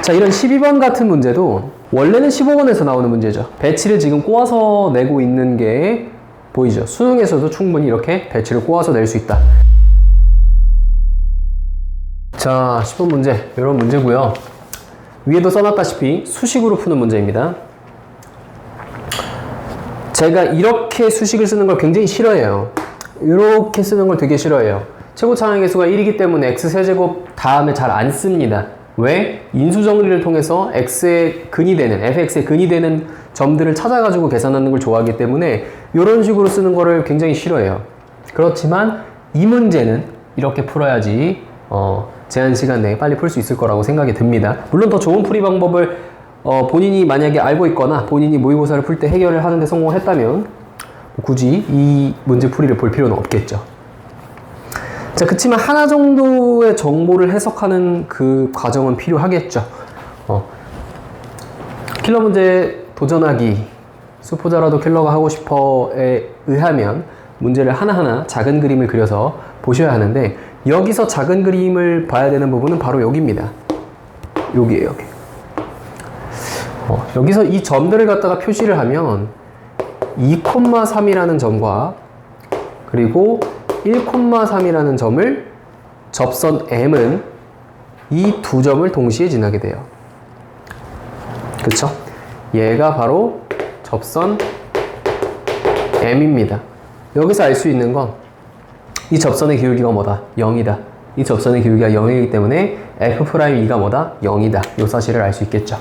자, 이런 12번 같은 문제도 원래는 15번에서 나오는 문제죠. 배치를 지금 꼬아서 내고 있는 게 보이죠? 수능에서도 충분히 이렇게 배치를 꼬아서 낼 수 있다. 자, 10번 문제, 이런 문제고요. 위에도 써놨다시피 수식으로 푸는 문제입니다. 제가 이렇게 수식을 쓰는 걸 굉장히 싫어해요. 이렇게 쓰는 걸 되게 싫어해요. 최고 차항의 개수가 1이기 때문에 x세제곱 다음에 잘 안 씁니다. 왜? 인수정리를 통해서 x의 근이 되는, fx의 근이 되는 점들을 찾아가지고 계산하는 걸 좋아하기 때문에 이런 식으로 쓰는 거를 굉장히 싫어해요. 그렇지만 이 문제는 이렇게 풀어야지 제한 시간 내에 빨리 풀 수 있을 거라고 생각이 듭니다. 물론 더 좋은 풀이 방법을 본인이 만약에 알고 있거나 본인이 모의고사를 풀 때 해결을 하는데 성공했다면 굳이 이 문제 풀이를 볼 필요는 없겠죠. 자, 그치만 하나 정도의 정보를 해석하는 그 과정은 필요하겠죠. 킬러 문제 도전하기, 수포자라도 킬러가 하고 싶어에 의하면 문제를 하나하나 작은 그림을 그려서 보셔야 하는데, 여기서 작은 그림을 봐야 되는 부분은 바로 여기입니다. 여기에요, 여기. 여기서 이 점들을 갖다가 표시를 하면 2,3이라는 점과 그리고 1,3이라는 점을 접선 M은 이 두 점을 동시에 지나게 돼요. 그쵸? 얘가 바로 접선 M입니다. 여기서 알 수 있는 건 이 접선의 기울기가 뭐다? 0이다. 이 접선의 기울기가 0이기 때문에 F'E가 뭐다? 0이다. 이 사실을 알 수 있겠죠.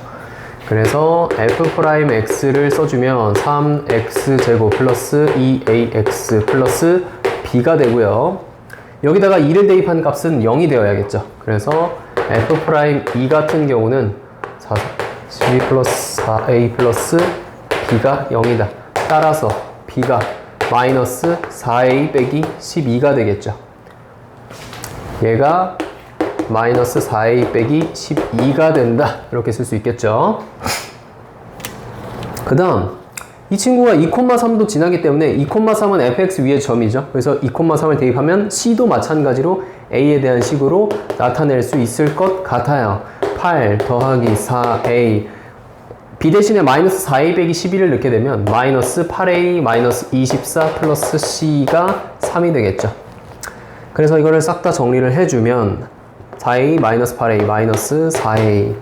그래서 F'X를 써주면 3X제곱 플러스 2AX 플러스 B가 되고요. 여기다가 2를 대입한 값은 0이 되어야겠죠. 그래서 F'E 같은 경우는 12 플러스 4A 플러스 B가 0이다. 따라서 B가 마이너스 4A 빼기 12가 되겠죠. 얘가 마이너스 4A 빼기 12가 된다. 이렇게 쓸 수 있겠죠. 그 다음 이 친구가 2,3도 지나기 때문에 2,3은 fx 위의 점이죠. 그래서 2,3을 대입하면 c도 마찬가지로 a에 대한 식으로 나타낼 수 있을 것 같아요. 8 더하기 4a b 대신에 마이너스 4a 빼기 12를 넣게 되면 마이너스 8a 마이너스 24 플러스 c가 3이 되겠죠. 그래서 이거를 싹 다 정리를 해주면 4a 마이너스 8a 마이너스 4a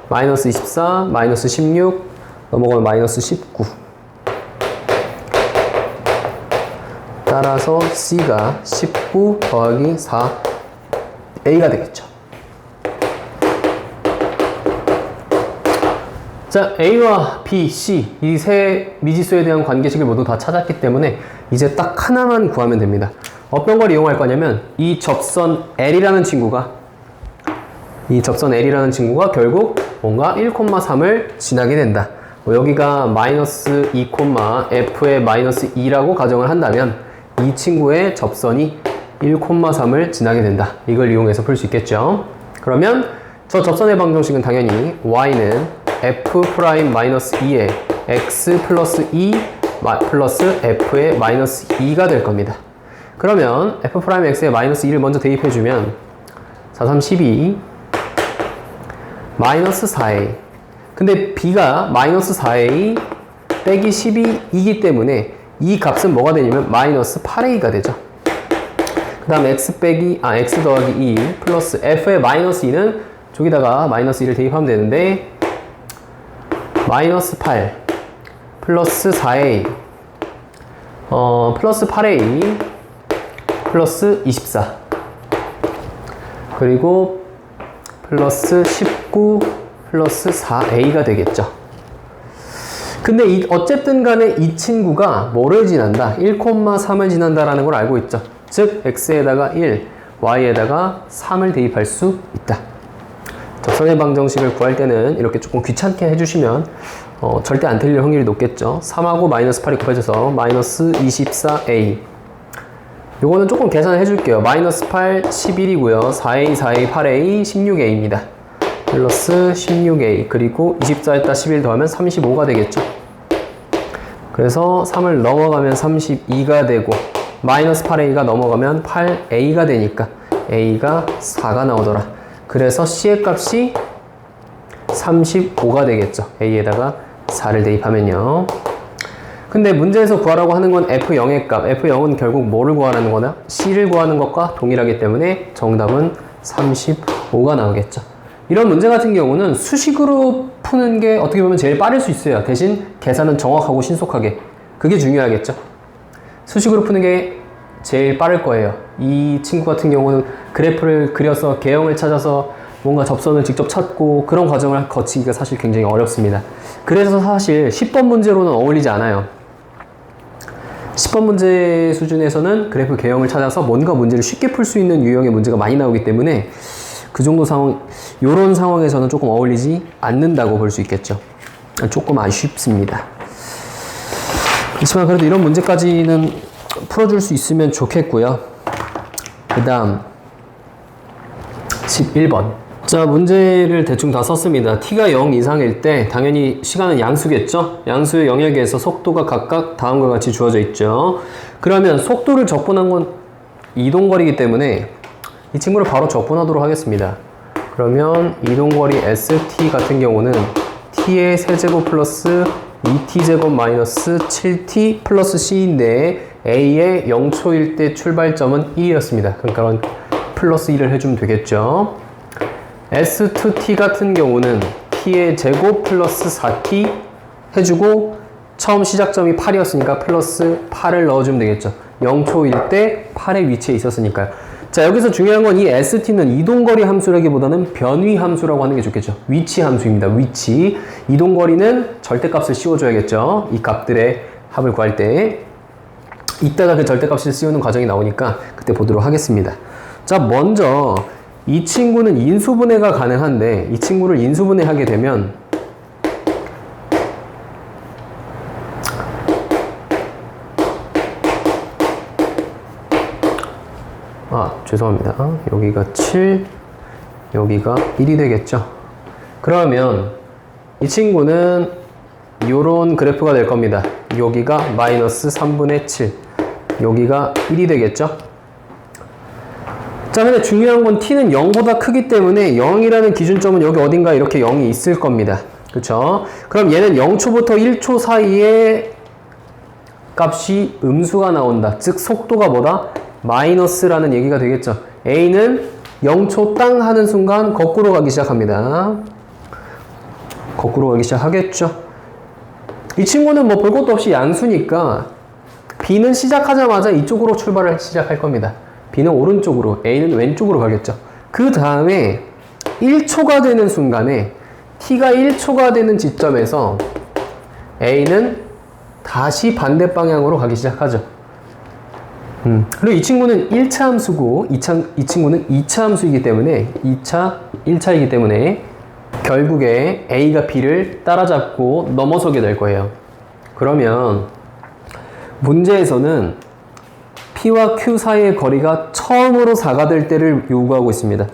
마이너스 24 마이너스 16 넘어가면 마이너스 19. 따라서 C가 19 더하기 4A가 되겠죠. 자, A와 B, C 이 세 미지수에 대한 관계식을 모두 다 찾았기 때문에 이제 딱 하나만 구하면 됩니다. 어떤 걸 이용할 거냐면 이 접선 L이라는 친구가 결국 뭔가 1,3을 지나게 된다. 여기가 마이너스 2, F의 마이너스 2라고 가정을 한다면 이 친구의 접선이 1,3을 지나게 된다. 이걸 이용해서 풀 수 있겠죠. 그러면 저 접선의 방정식은 당연히 y는 F'-2에 x 플러스 2 플러스 F의 마이너스 2가 될 겁니다. 그러면 F'X에 마이너스 2를 먼저 대입해주면 4, 3, 12 마이너스 4a 근데 b가 마이너스 4a 빼기 12이기 때문에 이 값은 뭐가 되냐면 마이너스 8a가 되죠. 그 다음 x 더하기 2 플러스 f의 마이너스 2는 저기다가 마이너스 2를 대입하면 되는데 마이너스 8 플러스 4a 플러스 8a 플러스 24 그리고 플러스 19 플러스 4a가 되겠죠. 근데 어쨌든 간에 이 친구가 뭐를 지난다? 1,3을 지난다라는 걸 알고 있죠. 즉 x에다가 1, y에다가 3을 대입할 수 있다. 접선의 방정식을 구할 때는 이렇게 조금 귀찮게 해주시면 절대 안 틀릴 확률이 높겠죠. 3하고 마이너스 8이 곱해져서 마이너스 24a 요거는 조금 계산을 해줄게요. 마이너스 8, 11이고요. 4a, 4a, 8a, 16a입니다. 플러스 16a 그리고 24에다 11 더하면 35가 되겠죠. 그래서 3을 넘어가면 32가 되고 마이너스 8a가 넘어가면 8a가 되니까 a가 4가 나오더라. 그래서 c의 값이 35가 되겠죠. A에다가 4를 대입하면요. 근데 문제에서 구하라고 하는 건 F0의 값, F0은 결국 뭐를 구하라는 거나 C를 구하는 것과 동일하기 때문에 정답은 35가 나오겠죠. 이런 문제 같은 경우는 수식으로 푸는 게 어떻게 보면 제일 빠를 수 있어요. 대신 계산은 정확하고 신속하게. 그게 중요하겠죠. 수식으로 푸는 게 제일 빠를 거예요. 이 친구 같은 경우는 그래프를 그려서 개형을 찾아서 뭔가 접선을 직접 찾고 그런 과정을 거치기가 사실 굉장히 어렵습니다. 그래서 사실 10번 문제로는 어울리지 않아요. 10번 문제 수준에서는 그래프 개형을 찾아서 뭔가 문제를 쉽게 풀 수 있는 유형의 문제가 많이 나오기 때문에 그 정도 상황, 요런 상황에서는 조금 어울리지 않는다고 볼 수 있겠죠. 조금 아쉽습니다. 그렇지만 그래도 이런 문제까지는 풀어줄 수 있으면 좋겠고요. 그 다음 11번. 자, 문제를 대충 다 썼습니다. t가 0 이상일 때 당연히 시간은 양수겠죠. 양수의 영역에서 속도가 각각 다음과 같이 주어져 있죠. 그러면 속도를 적분한 건 이동거리이기 때문에 이 친구를 바로 적분하도록 하겠습니다. 그러면 이동거리 st 같은 경우는 t의 세제곱 플러스 2t제곱 마이너스 7t 플러스 c인데 a의 0초일 때 출발점은 1이었습니다. 그러니까 플러스 1을 해주면 되겠죠. S2t 같은 경우는 t의 제곱 플러스 4t 해주고 처음 시작점이 8이었으니까 플러스 8을 넣어주면 되겠죠. 0초일 때 8의 위치에 있었으니까요. 자, 여기서 중요한 건 이 st는 이동거리 함수라기보다는 변위 함수라고 하는 게 좋겠죠. 위치 함수입니다. 위치. 이동거리는 절대값을 씌워줘야겠죠. 이 값들의 합을 구할 때. 이따가 그 절대값을 씌우는 과정이 나오니까 그때 보도록 하겠습니다. 자, 먼저 이 친구는 인수분해가 가능한데 이 친구를 인수분해하게 되면 죄송합니다. 여기가 7, 여기가 1이 되겠죠. 그러면 이 친구는 요런 그래프가 될 겁니다. 여기가 마이너스 3분의 7, 여기가 1이 되겠죠. 자, 근데 중요한 건 t는 0보다 크기 때문에 0이라는 기준점은 여기 어딘가 이렇게 0이 있을 겁니다. 그쵸? 그럼 얘는 0초부터 1초 사이에 값이 음수가 나온다. 즉 속도가 뭐다? 마이너스라는 얘기가 되겠죠. A는 0초 땅 하는 순간 거꾸로 가기 시작합니다. 거꾸로 가기 시작하겠죠. 이 친구는 뭐 볼 것도 없이 양수니까 B는 시작하자마자 이쪽으로 출발을 시작할 겁니다. B는 오른쪽으로, A는 왼쪽으로 가겠죠. 그 다음에 1초가 되는 순간에 T가 1초가 되는 지점에서 A는 다시 반대 방향으로 가기 시작하죠. 그리고 이 친구는 1차 함수고 이 친구는 2차 함수이기 때문에 1차이기 때문에 결국에 A가 B를 따라잡고 넘어서게 될 거예요. 그러면 문제에서는 P와 Q 사이의 거리가 처음으로 4가 될 때를 요구하고 있습니다.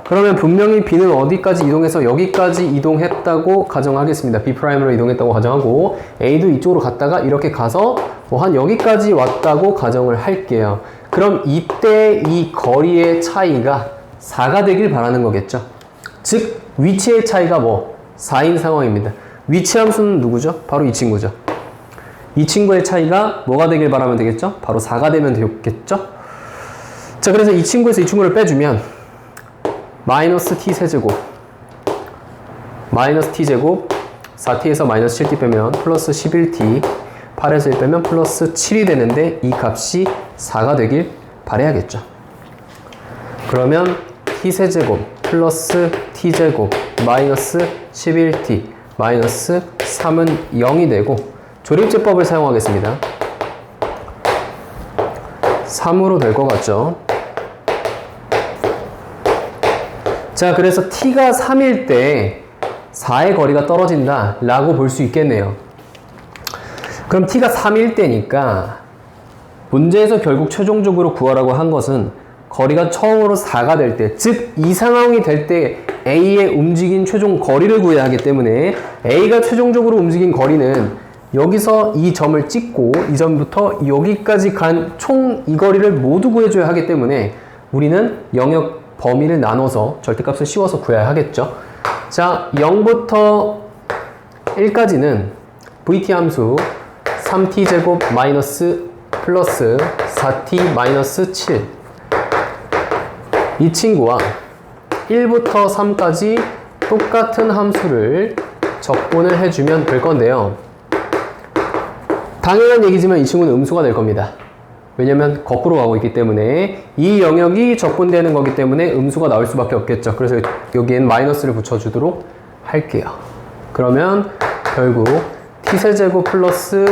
그러면 분명히 B는 어디까지 이동해서 여기까지 이동했다고 가정하겠습니다. B'으로 이동했다고 가정하고 A도 이쪽으로 갔다가 이렇게 가서 뭐 한 여기까지 왔다고 가정을 할게요. 그럼 이때 이 거리의 차이가 4가 되길 바라는 거겠죠. 즉 위치의 차이가 뭐 4인 상황입니다. 위치 함수는 누구죠? 바로 이 친구죠. 이 친구의 차이가 뭐가 되길 바라면 되겠죠? 바로 4가 되면 되겠죠? 자, 그래서 이 친구에서 이 친구를 빼주면 마이너스 t 세제곱 마이너스 t제곱 4t에서 마이너스 7t 빼면 플러스 11t 8에서 1 빼면 플러스 7이 되는데 이 값이 4가 되길 바라야겠죠. 그러면 t세제곱 플러스 t제곱 마이너스 11t 마이너스 3은 0이 되고 조립제법을 사용하겠습니다. 3으로 될 것 같죠. 자, 그래서 t가 3일 때 4의 거리가 떨어진다 라고 볼 수 있겠네요. 그럼 t가 3일 때니까 문제에서 결국 최종적으로 구하라고 한 것은 거리가 처음으로 4가 될 때, 즉 이 상황이 될 때 A의 움직인 최종 거리를 구해야 하기 때문에 A가 최종적으로 움직인 거리는 여기서 이 점을 찍고 이 점부터 여기까지 간 총 이 거리를 모두 구해줘야 하기 때문에 우리는 영역 범위를 나눠서 절대값을 씌워서 구해야 하겠죠. 자, 0부터 1까지는 vt 함수 3t제곱 마이너스 플러스 4t 마이너스 7 이 친구와 1부터 3까지 똑같은 함수를 적분을 해주면 될 건데요. 당연한 얘기지만 이 친구는 음수가 될 겁니다. 왜냐면 거꾸로 가고 있기 때문에 이 영역이 적분되는 거기 때문에 음수가 나올 수밖에 없겠죠. 그래서 여기엔 마이너스를 붙여주도록 할게요. 그러면 결국 t세제곱 플러스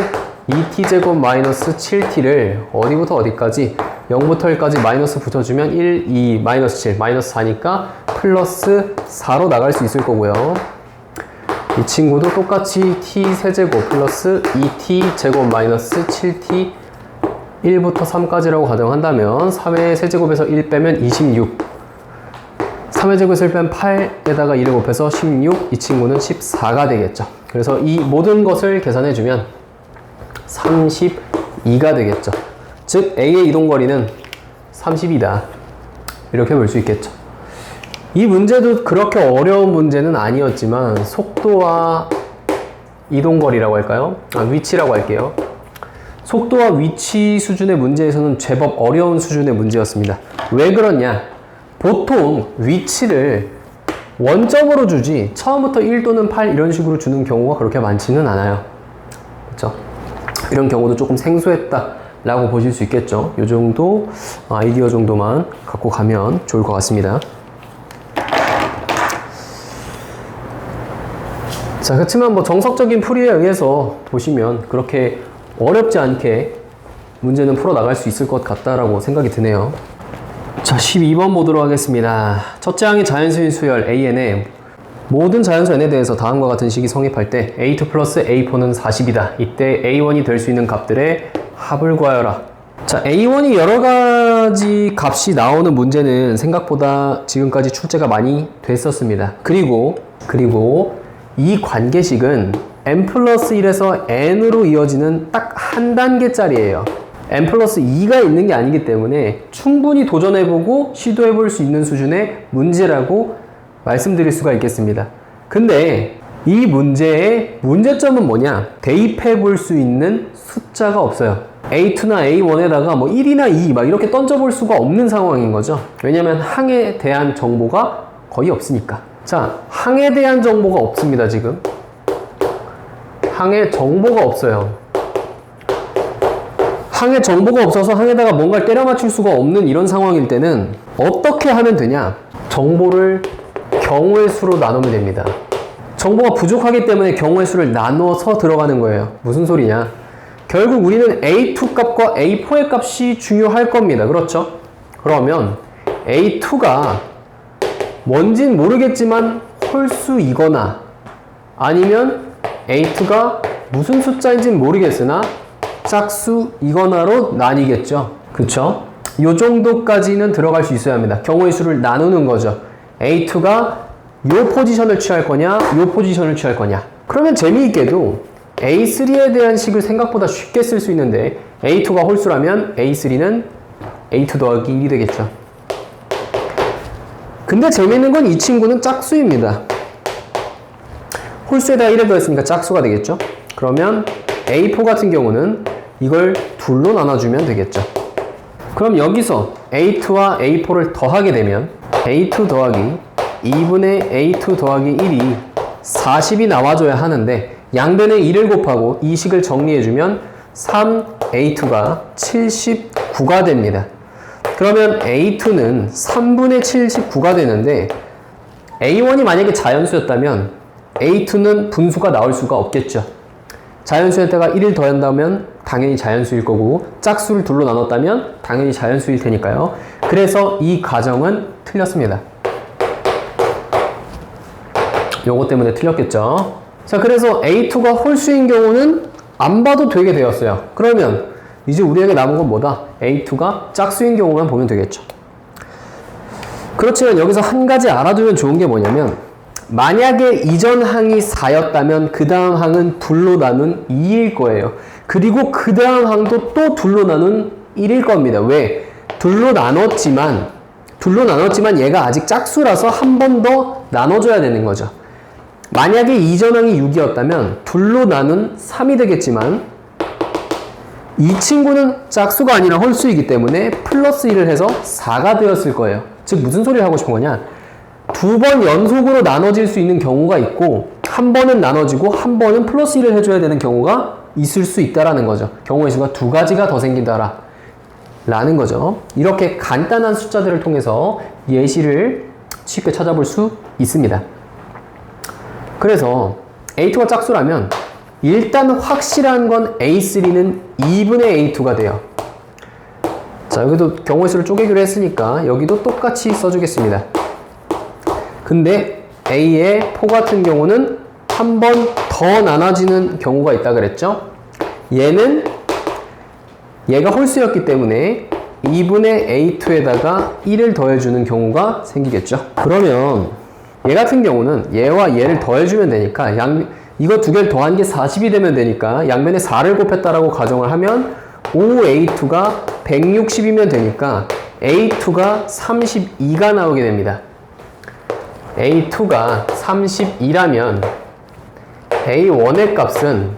2t제곱 마이너스 7t를 어디부터 어디까지 0부터 1까지 마이너스 붙여주면 1, 2, 마이너스 7, 마이너스 4니까 플러스 4로 나갈 수 있을 거고요. 이 친구도 똑같이 t세제곱 플러스 2t제곱 마이너스 7t 1부터 3까지라고 가정한다면 3의 세제곱에서 1 빼면 26 3의 제곱에서 1 빼면 8에다가 2를 곱해서 16 이 친구는 14가 되겠죠. 그래서 이 모든 것을 계산해주면 32가 되겠죠. 즉 A의 이동거리는 32다 이렇게 볼 수 있겠죠. 이 문제도 그렇게 어려운 문제는 아니었지만 속도와 이동거리라고 할까요? 위치라고 할게요. 속도와 위치 수준의 문제에서는 제법 어려운 수준의 문제였습니다. 왜 그러냐? 보통 위치를 원점으로 주지 처음부터 1 또는 8 이런 식으로 주는 경우가 그렇게 많지는 않아요. 그렇죠? 이런 경우도 조금 생소했다 라고 보실 수 있겠죠. 이 정도 아이디어 정도만 갖고 가면 좋을 것 같습니다. 자, 그렇지만 뭐 정석적인 풀이에 의해서 보시면 그렇게 어렵지 않게 문제는 풀어 나갈 수 있을 것 같다라고 생각이 드네요. 자, 12번 보도록 하겠습니다. 첫째 항의 자연수인 수열 AN의 모든 자연수 n에 대해서 다음과 같은 식이 성립할 때 A2 플러스 A4는 40이다. 이때 A1이 될 수 있는 값들의 합을 구하여라. 자, A1이 여러 가지 값이 나오는 문제는 생각보다 지금까지 출제가 많이 됐었습니다. 그리고 이 관계식은 n 플러스 1에서 n으로 이어지는 딱 한 단계짜리예요. n 플러스 2가 있는 게 아니기 때문에 충분히 도전해보고 시도해볼 수 있는 수준의 문제라고 말씀드릴 수가 있겠습니다. 근데 이 문제의 문제점은 뭐냐? 대입해볼 수 있는 숫자가 없어요. A2나 A1에다가 뭐 1이나 2 막 이렇게 던져볼 수가 없는 상황인 거죠. 왜냐면 항에 대한 정보가 거의 없으니까. 자, 항에 대한 정보가 없습니다, 지금. 항에 정보가 없어요. 항에 정보가 없어서 항에다가 뭔가를 때려 맞출 수가 없는 이런 상황일 때는 어떻게 하면 되냐? 정보를 경우의 수로 나누면 됩니다. 정보가 부족하기 때문에 경우의 수를 나누어서 들어가는 거예요. 무슨 소리냐? 결국 우리는 A2 값과 A4의 값이 중요할 겁니다. 그렇죠? 그러면 A2가 뭔진 모르겠지만 홀수이거나 아니면 A2가 무슨 숫자인지는 모르겠으나 짝수이거나로 나뉘겠죠. 그쵸? 요 정도까지는 들어갈 수 있어야 합니다. 경우의 수를 나누는 거죠. A2가 요 포지션을 취할 거냐, 요 포지션을 취할 거냐. 그러면 재미있게도 A3에 대한 식을 생각보다 쉽게 쓸 수 있는데 A2가 홀수라면 A3는 A2 더하기 1이 되겠죠. 근데 재미있는 건 이 친구는 짝수입니다. 홀수에다 1을 더했으니까 짝수가 되겠죠. 그러면 A4 같은 경우는 이걸 둘로 나눠주면 되겠죠. 그럼 여기서 A2와 A4를 더하게 되면 A2 더하기 2분의 A2 더하기 1이 40이 나와줘야 하는데 양변에 1을 곱하고 이 식을 정리해주면 3A2가 79가 됩니다. 그러면 A2는 3분의 79가 되는데 A1이 만약에 자연수였다면 A2는 분수가 나올 수가 없겠죠. 자연수에다가 1을 더한다면 당연히 자연수일 거고 짝수를 둘로 나눴다면 당연히 자연수일 테니까요. 그래서 이 가정은 틀렸습니다. 요거 때문에 틀렸겠죠. 자, 그래서 A2가 홀수인 경우는 안 봐도 되게 되었어요. 그러면 이제 우리에게 남은 건 뭐다? A2가 짝수인 경우만 보면 되겠죠. 그렇지만 여기서 한 가지 알아두면 좋은 게 뭐냐면 만약에 이전 항이 4였다면 그 다음 항은 둘로 나눈 2일 거예요. 그리고 그 다음 항도 또 둘로 나눈 1일 겁니다. 왜? 둘로 나눴지만 얘가 아직 짝수라서 한 번 더 나눠줘야 되는 거죠. 만약에 이 전항이 6이었다면 둘로 나눈 3이 되겠지만 이 친구는 짝수가 아니라 홀수이기 때문에 플러스 1을 해서 4가 되었을 거예요. 즉 무슨 소리를 하고 싶은 거냐, 두 번 연속으로 나눠질 수 있는 경우가 있고 한 번은 나눠지고 한 번은 플러스 1을 해줘야 되는 경우가 있을 수 있다라는 거죠. 경우의 수가 두 가지가 더 생긴다라 라는 거죠. 이렇게 간단한 숫자들을 통해서 예시를 쉽게 찾아볼 수 있습니다. 그래서 A2가 짝수라면 일단 확실한 건 A3는 2분의 A2가 돼요. 자, 여기도 경우의 수를 쪼개기로 했으니까 여기도 똑같이 써주겠습니다. 근데 A의 포 같은 경우는 한 번 더 나눠지는 경우가 있다 그랬죠? 얘가 홀수였기 때문에 2분의 A2에다가 1을 더해주는 경우가 생기겠죠? 그러면 얘 같은 경우는 얘와 얘를 더해주면 되니까 이거 두 개를 더한 게 40이 되면 되니까 양면에 4를 곱했다라고 가정을 하면 5A2가 160이면 되니까 A2가 32가 나오게 됩니다. A2가 32라면 A1의 값은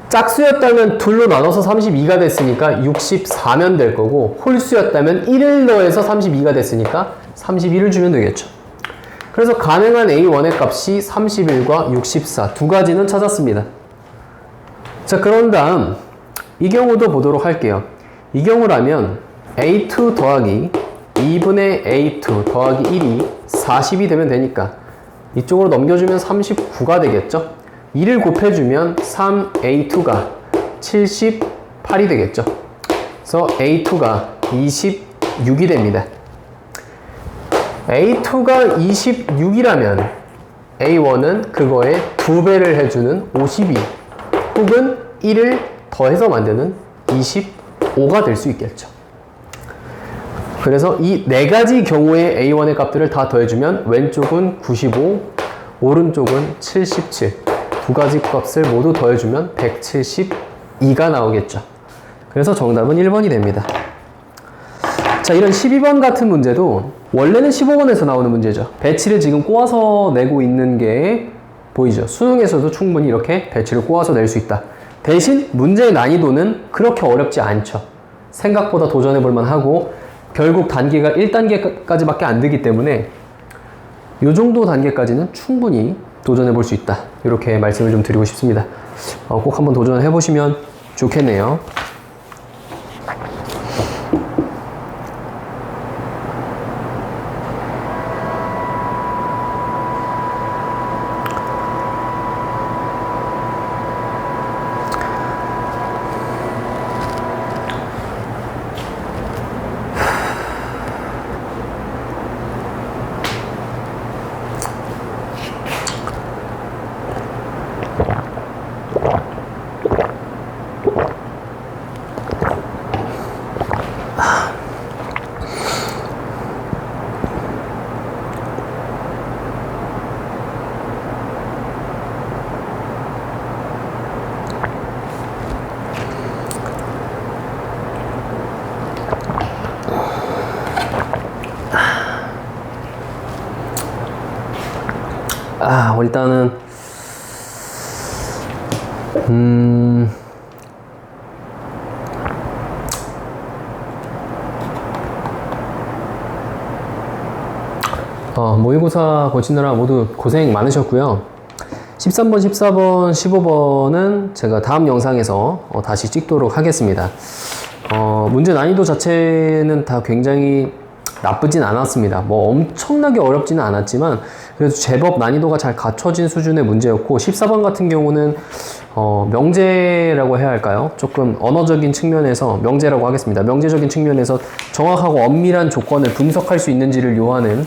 짝수였다면 둘로 나눠서 32가 됐으니까 64면 될 거고, 홀수였다면 1을 더해서 32가 됐으니까 31을 주면 되겠죠. 그래서 가능한 A1의 값이 31과 64 두 가지는 찾았습니다. 자, 그런 다음 이 경우도 보도록 할게요. 이 경우라면 A2 더하기 2분의 A2 더하기 1이 40이 되면 되니까 이쪽으로 넘겨주면 39가 되겠죠. 2를 곱해주면 3A2가 78이 되겠죠. 그래서 A2가 26이 됩니다. A2가 26이라면 A1은 그거에 2배를 해주는 52 혹은 1을 더해서 만드는 25가 될 수 있겠죠. 그래서 이 네 가지 경우의 A1의 값들을 다 더해주면 왼쪽은 95, 오른쪽은 77 두 가지 값을 모두 더해주면 172가 나오겠죠. 그래서 정답은 1번이 됩니다. 자, 이런 12번 같은 문제도 원래는 15번에서 나오는 문제죠. 배치를 지금 꼬아서 내고 있는 게 보이죠? 수능에서도 충분히 이렇게 배치를 꼬아서 낼 수 있다. 대신 문제의 난이도는 그렇게 어렵지 않죠. 생각보다 도전해 볼 만하고 결국 단계가 1단계까지밖에 안 되기 때문에 이 정도 단계까지는 충분히 도전해 볼 수 있다. 이렇게 말씀을 좀 드리고 싶습니다. 꼭 한번 도전해 보시면 좋겠네요. 일단은 모의고사 보시느라 모두 고생 많으셨고요. 13번, 14번, 15번은 제가 다음 영상에서 다시 찍도록 하겠습니다. 문제 난이도 자체는 다 굉장히 나쁘진 않았습니다. 뭐 엄청나게 어렵지는 않았지만 그래도 제법 난이도가 잘 갖춰진 수준의 문제였고, 14번 같은 경우는 명제라고 해야 할까요? 조금 언어적인 측면에서 명제라고 하겠습니다. 명제적인 측면에서 정확하고 엄밀한 조건을 분석할 수 있는지를 요하는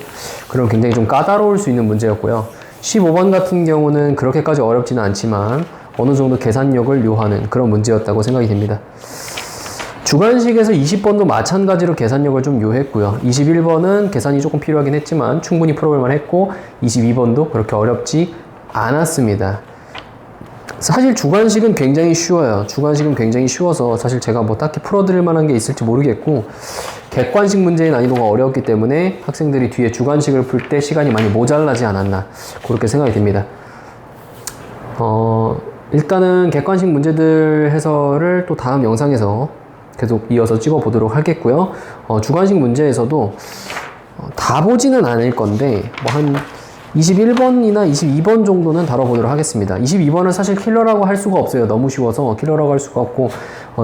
그런 굉장히 좀 까다로울 수 있는 문제였고요. 15번 같은 경우는 그렇게까지 어렵지는 않지만 어느 정도 계산력을 요하는 그런 문제였다고 생각이 됩니다. 주관식에서 20번도 마찬가지로 계산력을 좀 요했고요. 21번은 계산이 조금 필요하긴 했지만 충분히 풀어볼 만했고, 22번도 그렇게 어렵지 않았습니다. 사실 주관식은 굉장히 쉬워요. 주관식은 굉장히 쉬워서 사실 제가 뭐 딱히 풀어드릴 만한 게 있을지 모르겠고, 객관식 문제의 난이도가 어려웠기 때문에 학생들이 뒤에 주관식을 풀 때 시간이 많이 모자라지 않았나, 그렇게 생각이 듭니다. 일단은 객관식 문제들 해설을 또 다음 영상에서 계속 이어서 찍어 보도록 하겠고요. 주관식 문제에서도 다 보지는 않을 건데 뭐 한 21번이나 22번 정도는 다뤄보도록 하겠습니다. 22번은 사실 킬러라고 할 수가 없어요. 너무 쉬워서 킬러라고 할 수가 없고,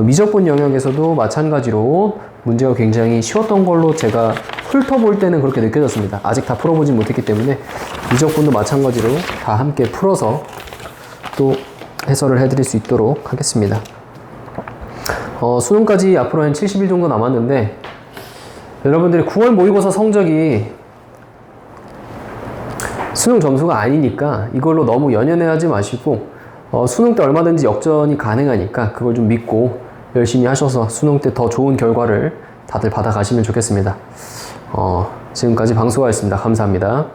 미적분 영역에서도 마찬가지로 문제가 굉장히 쉬웠던 걸로 제가 훑어볼 때는 그렇게 느껴졌습니다. 아직 다 풀어보진 못했기 때문에 미적분도 마찬가지로 다 함께 풀어서 또 해설을 해드릴 수 있도록 하겠습니다. 수능까지 앞으로 한 70일 정도 남았는데, 여러분들이 9월 모의고사 성적이 수능 점수가 아니니까 이걸로 너무 연연해하지 마시고, 수능 때 얼마든지 역전이 가능하니까 그걸 좀 믿고 열심히 하셔서 수능 때 더 좋은 결과를 다들 받아가시면 좋겠습니다. 지금까지 방수가였습니다. 감사합니다.